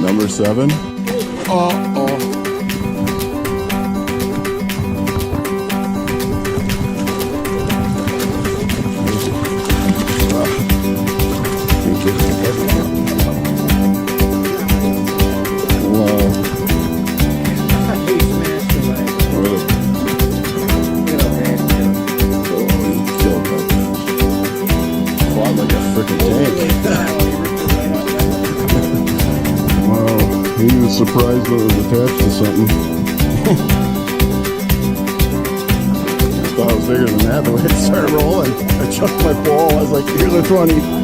Number 7. Uh-oh. He was surprised that it was attached to something. I thought it was bigger than that. The way it started rolling, I chucked my ball. I was like, here's a 20.